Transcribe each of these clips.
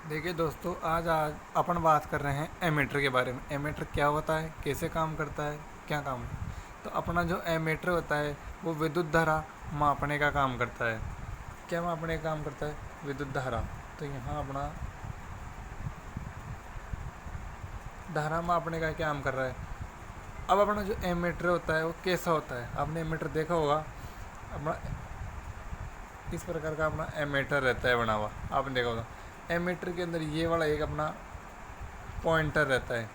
देखिए दोस्तों, आज अपन बात कर रहे हैं एमीटर के बारे में। एमीटर क्या होता है, कैसे काम करता है, क्या काम है। तो अपना जो एमीटर होता है वो विद्युत धारा मापने का काम करता है। क्या मापने का काम करता है? विद्युत धारा। तो यहाँ अपना धारा मापने का क्या काम कर रहा है। अब अपना जो एमीटर होता है वो कैसा होता है, आपने एमीटर देखा होगा। अपना इस प्रकार का अपना एमीटर रहता है बना हुआ, आपने देखा होगा। एमीटर के अंदर ये वाला एक अपना पॉइंटर रहता है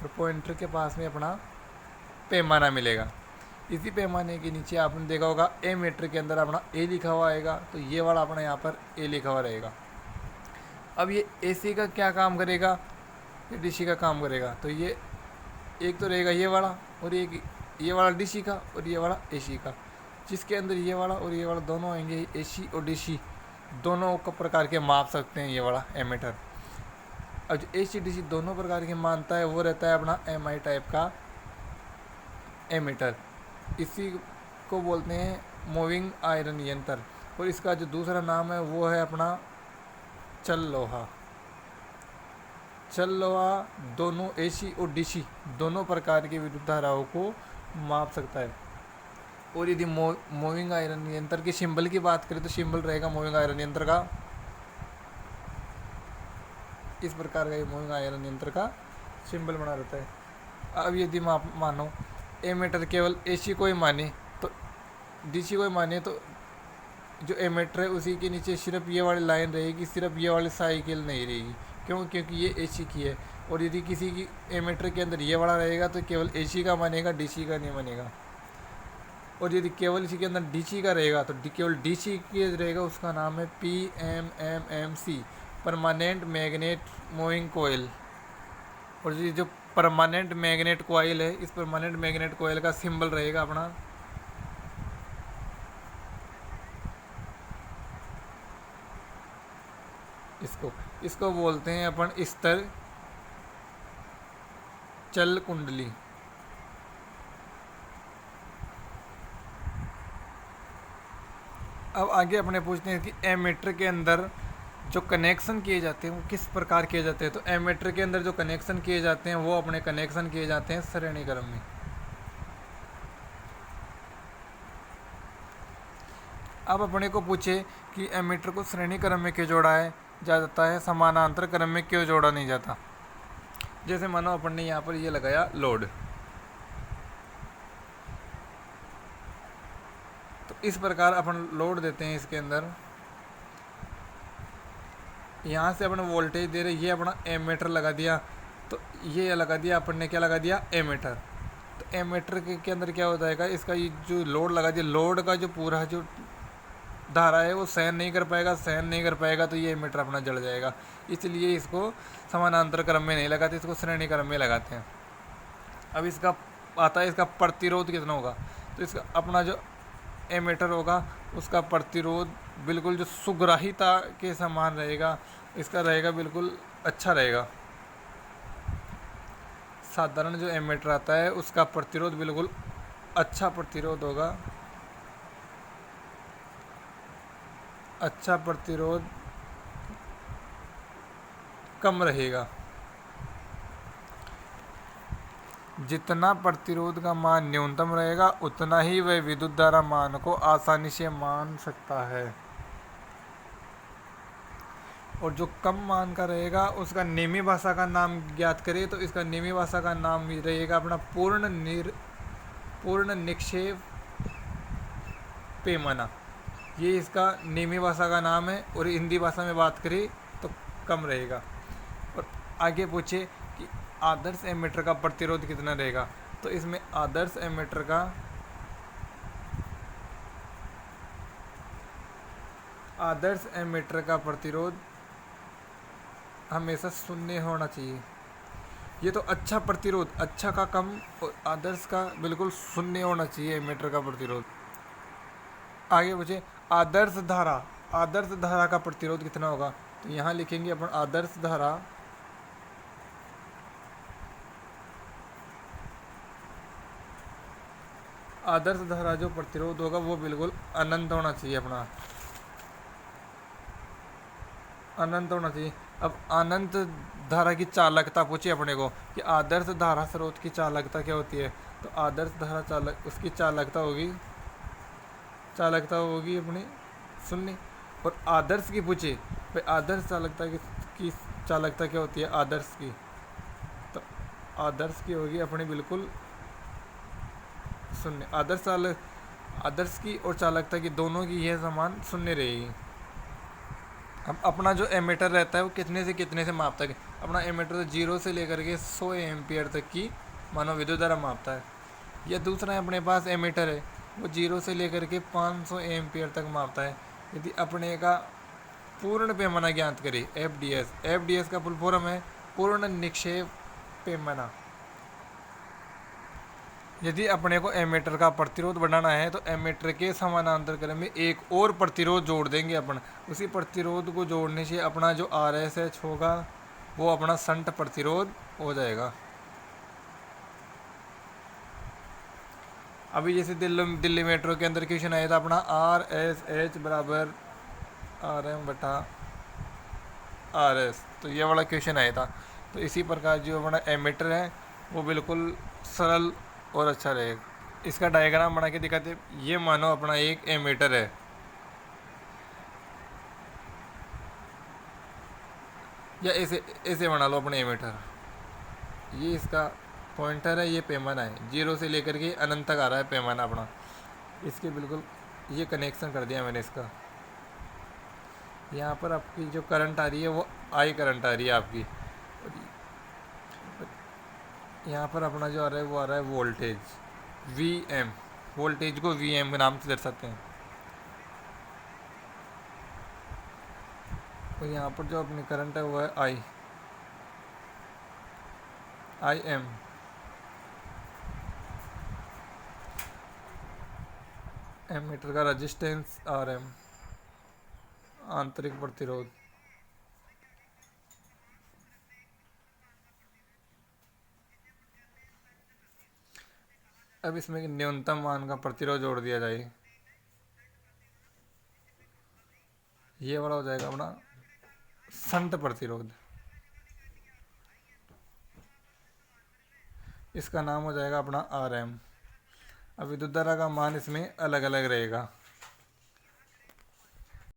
और पॉइंटर के पास में अपना पैमाना मिलेगा। इसी पैमाने के नीचे आपने देखा होगा ए मीटर के अंदर अपना ए लिखा हुआ आएगा, तो ये वाला अपना यहाँ पर ए लिखा हुआ रहेगा। अब ये एसी का क्या काम करेगा, ये डीसी का काम करेगा। तो ये एक तो रहेगा ये वाला, और एक ये वाला डीसी का और ये वाला एसी का, जिसके अंदर ये वाला और ये वाला दोनों आएंगे। एसी और डीसी दोनों का प्रकार के माप सकते हैं ये वाला एमीटर। अब जो एसी डीसी दोनों प्रकार के मानता है वो रहता है अपना एमआई टाइप का एमीटर। इसी को बोलते हैं मूविंग आयरन यंत्र, और इसका जो दूसरा नाम है वो है अपना चल लोहा। चल लोहा दोनों एसी और डीसी दोनों प्रकार की विद्युत धाराओं को माप सकता है। और यदि मूविंग आयरन यंत्र के सिंबल की बात करें तो सिंबल रहेगा मूविंग आयरन यंत्र का इस प्रकार का। ये मूविंग आयरन यंत्र का सिंबल बना रहता है। अब यदि मानो एमीटर केवल एसी को ही माने तो डीसी को ही माने, तो जो एमीटर है उसी के नीचे सिर्फ ये वाली लाइन रहेगी, सिर्फ ये वाली साइकिल नहीं रहेगी। क्यों? क्योंकि ये एसी की है। और यदि किसी की एमीटर के अंदर ये वाला रहेगा तो केवल एसी का मानेगा, डीसी का नहीं मानेगा। और यदि केवल इसी के अंदर डीसी का रहेगा तो केवल डीसी के रहेगा, उसका नाम है PMMMC, permanent magnet moving coil. और ये जो परमानेंट मैग्नेट कोयल है, इस परमानेंट मैग्नेट कोयल का सिंबल रहेगा अपना इसको बोलते हैं अपन स्तर चल कुंडली। अब आगे अपने पूछते हैं कि एमीटर के अंदर जो कनेक्शन किए जाते हैं वो किस प्रकार किए जाते हैं। तो एमीटर के अंदर जो कनेक्शन किए जाते हैं वो अपने कनेक्शन किए जाते हैं श्रेणी क्रम में। अब अपने को पूछे कि एमीटर को श्रेणी क्रम में क्यों जोड़ा है जाता है, समानांतर क्रम में क्यों जोड़ा नहीं जाता। जैसे मानो अपन ने यहाँ पर ये लगाया लोड, तो इस प्रकार अपन लोड देते हैं इसके अंदर। यहाँ से अपन वोल्टेज दे रहे, ये अपना एमीटर लगा दिया, तो ये लगा दिया अपन ने, क्या लगा दिया, एमीटर। तो एमीटर के अंदर क्या होता है, इसका ये जो लोड लगा दिया, लोड का जो पूरा जो धारा है वो सहन नहीं कर पाएगा। सहन नहीं कर पाएगा तो ये एमीटर अपना जल जाएगा। इसलिए इसको समानांतर क्रम में नहीं लगाते, इसको श्रेणी क्रम में लगाते हैं। अब इसका आता है इसका प्रतिरोध कितना होगा। तो इसका अपना जो एमीटर होगा उसका प्रतिरोध बिल्कुल जो सुग्राहिता के समान रहेगा, इसका रहेगा बिल्कुल अच्छा रहेगा। साधारण जो एमीटर आता है उसका प्रतिरोध बिल्कुल अच्छा प्रतिरोध होगा, अच्छा प्रतिरोध कम रहेगा। जितना प्रतिरोध का मान न्यूनतम रहेगा उतना ही वह विद्युत धारा मान को आसानी से मान सकता है। और जो कम मान का रहेगा उसका नेमी भाषा का नाम ज्ञात करें तो इसका नेमी भाषा का नाम रहेगा अपना पूर्ण निक्षेप पैमाना। ये इसका नेमी भाषा का नाम है। और हिंदी भाषा में बात करें तो कम रहेगा। और आगे पूछे कि आदर्श एमीटर का प्रतिरोध कितना रहेगा। तो इसमें आदर्श एमीटर का प्रतिरोध हमेशा शून्य होना चाहिए। ये तो अच्छा प्रतिरोध, अच्छा का कम और आदर्श का बिल्कुल शून्य होना चाहिए एमीटर का प्रतिरोध। आगे पूछे आदर्श धारा का प्रतिरोध कितना होगा। तो यहाँ लिखेंगे अपन आदर्श धारा जो प्रतिरोध होगा वो बिल्कुल अनंत होना चाहिए अपना। अनंत होना चाहिए। अब अनंत धारा की चालकता पूछी अपने को कि आदर्श धारा स्रोत की चालकता क्या होती है। तो आदर्श धारा चालक उसकी चालकता होगी अपनी शून्य। और आदर्श की पूछे भाई आदर्श की चालकता क्या होती है आदर्श की। तो आदर्श की होगी अपनी बिल्कुल शून्य। आदर्श की और चालकता की दोनों की यह समान शून्य रहेगी। अब अपना जो एमीटर रहता है वो कितने से कितने से मापता है। अपना एमीटर तो 0 से लेकर के 100 एम्पियर तक की मानो विद्युत धारा मापता है। या दूसरा है अपने पास एमीटर है वो 0 से लेकर के 500 एम्पियर तक मापता है। यदि अपने का पूर्ण पैमाना ज्ञात करें एफ डी एस का फुल फॉर्म है पूर्ण निक्षेप पैमाना। यदि अपने को एमीटर का प्रतिरोध बढ़ाना है तो एमीटर के समानांतर क्रम में एक और प्रतिरोध जोड़ देंगे अपन। उसी प्रतिरोध को जोड़ने से अपना जो RSH होगा वो अपना संट प्रतिरोध हो जाएगा। अभी जैसे दिल्ली मेट्रो के अंदर क्वेश्चन आया था अपना RSH बराबर RM बटा RS, तो ये वाला क्वेश्चन आया था। तो इसी प्रकार जो अपना एमीटर है वो बिल्कुल सरल और अच्छा रहेगा। इसका डायग्राम बना के दिखाते। ये मानो अपना एक एमीटर है, या ऐसे ऐसे बना लो अपने एमीटर। ये इसका पॉइंटर है, ये पैमाना है, 0 से लेकर के अनंत तक आ रहा है पैमाना अपना। इसके बिल्कुल ये कनेक्शन कर दिया मैंने इसका। यहाँ पर आपकी जो करंट आ रही है वो आई करंट आ रही है आपकी। यहाँ पर अपना जो आ रहा है वो आ रहा है वोल्टेज VM। वोल्टेज को VM के नाम से दर्शाते हैं। और यहाँ पर जो अपनी करंट है वो है IM। एमीटर का रेजिस्टेंस RM, आंतरिक प्रतिरोध। अब इसमें न्यूनतम मान का प्रतिरोध जोड़ दिया जाए, ये वाला हो जाएगा अपना संट प्रतिरोध। इसका नाम हो जाएगा अपना RM। अब विद्युत धारा का मान इसमें अलग अलग रहेगा।